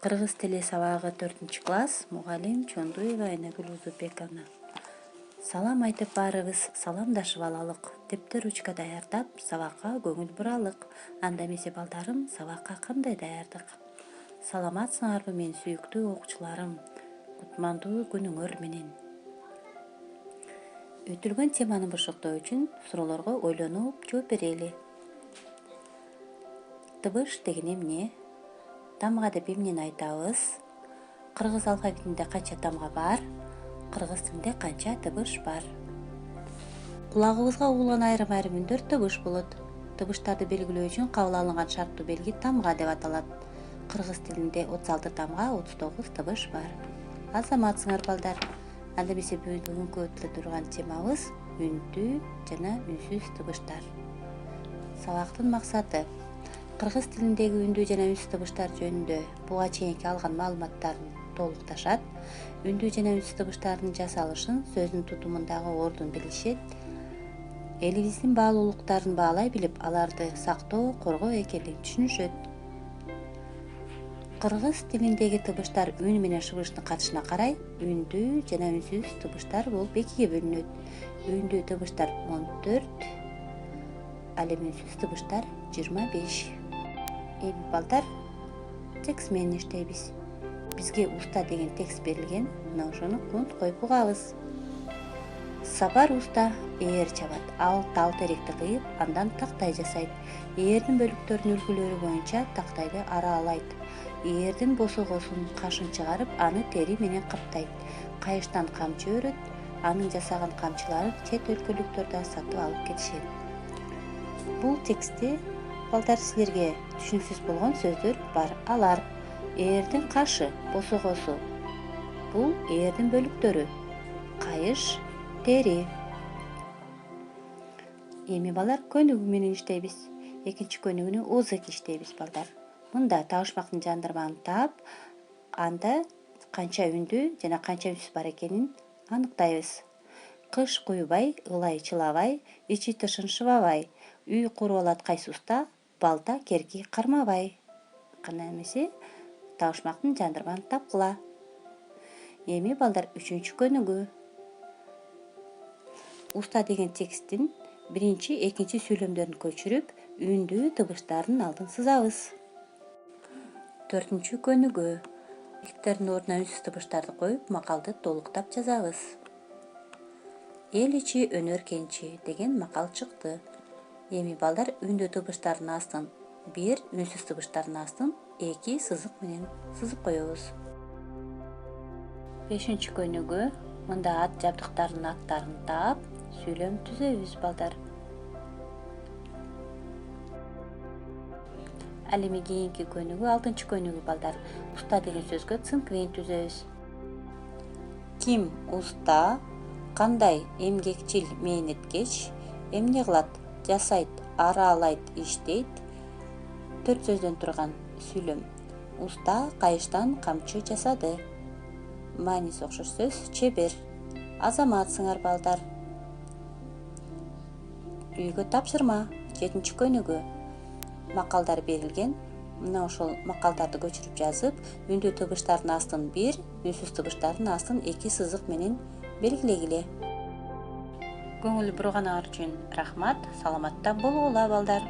Кыргыз тили сабагы 4-класс мугалим Чондуева Айнагүл Узубековна. Салам айтып барыбыз, саламдашып алалык. Тепти ручка даярдап, сабакка көңүл буралык. Анда эмесе балдарым, сабакка кандай даярдык? Саламатсыңарбы мен сүйүктүү окуучуларым? Кутмандуу күнүңөр менен. Өтүлгөн теманы бошоктоо үчүн суроолорго ойлонуп жооп берели. Тыбыш деген эмне? Тамга деп эмнени айтабыз? Кыргыз алфавитинде канча тамга бар? Кыргыз тилинде канча тыбыш бар? Кулагыбызга угулган айрым үндөр тыбыш болот. Тыбыштарды белгилөө үчүн кабыл алынган шарттуу белги тамга деп аталат. Кыргыз тилинде 36 тамга, 39 тыбыш бар. Азаматсыңар балдар. Анда эмесе бүгүнкү өтүлө турган темабыз үндүү жана үнсүз тыбыштар. Сабактын максаты кыргыз тилиндеги үндүү жана үнсүз тыбыштар жөнүндө буга чейинки алган маалыматтарын толукташат. Үндүү жана үнсүз тыбыштардын жасалышын, сөздүн тутумундагы ордун билишет. Элибиздин баалуулуктарын баалай билип, аларды сактоо, коргоо экенин түшүнүшөт. Кыргыз тилиндеги тыбыштар үн менен шыбыштын катышына карай үндүү жана үнсүз тыбыштар болуп экиге бөлүнөт. Үндүү тыбыштар 14, ал эми үнсүз тыбыштар 25. Эми балдар, текст менен иштейбиз. Бизге уста деген текст берилген, мына ошону кунт коюп угабыз. Сапар уста ээр чабат. Ал тал теректи кыйып, андан тактай жасайт. Ээрдин бөлүктөрүнүн үлгүлөрү боюнча тактайды аралайт. Ээрдин босогосун, кашын чыгарып, аны тери менен каптайт. Кайыштан камчы өрөт, анын жасаган камчыларын чет өлкөлүктөрдө сатып алып кетишет. Бул текстте балдар силерге түшүнүксүз болгон сөздөр бар. Алар: ээрдин кашы, босогосу. Бул ээрдин бөлүктөрү. Кайыш, тери. Эми балдар көнүгүү менен иштейбиз. Экинчи көнүгүүнү озеки иштейбиз балдар. Мында табышмактын жандырмагын таап, анда канча үндүү жана канча үнсүз бар экенин аныктайбыз. Кыш куйбай, ылай чылабай, ичи тышын шыбабай. Үй куруп алат кайсы уста, балта керки кармабай. Кандай эмесе табышмактын жандырмагын тапкыла. Эми балдар 3-чү көнүгүү. Уста деген тексттин биринчи, экинчи сүйлөмдөрүн көчүрүп, үндүү тыбыштардын алдын сызабыз. 4-чү көнүгүү. Иликтердин ордуна үнсүз тыбыштарды коюп, макалды толуктап жазабыз. Эл ичи өнөр кенчи деген макал чыкты. Эми балдар үндүү тыбыштардын астын 1, үнсүз тыбыштардын астын 2 сызык менен сызып коебуз. 5-чү көнүгүү. Мында ат жабдыктардын аттарын таап, сүйлөм түзөбүз балдар. Ал эми кийинки көнүгүү 6-чы көнүгүү балдар. Уста деген сөзгө цинквейн түзөбүз. Ким уста, кандай эмгекчил мээнеткеч, эмне кылат, жасайт, аралайт, иштейт. 4 сөздөн турган сүйлөм. Уста кайыштан камчы жасады. Мааниси окшош сөз чебер. Азаматсыңар балдар. Үйгө тапшырма. 7-чи көнүгүү. Макалдар берилген. Мына ошол макалдарды көчүрүп жазып, үндүү тыбыштардын астын 1, үнсүз тыбыштардын астын 2 сызык менен белгилегиле. Көңүл бурганыңар үчүн рахмат. Саламатта болгула балдар.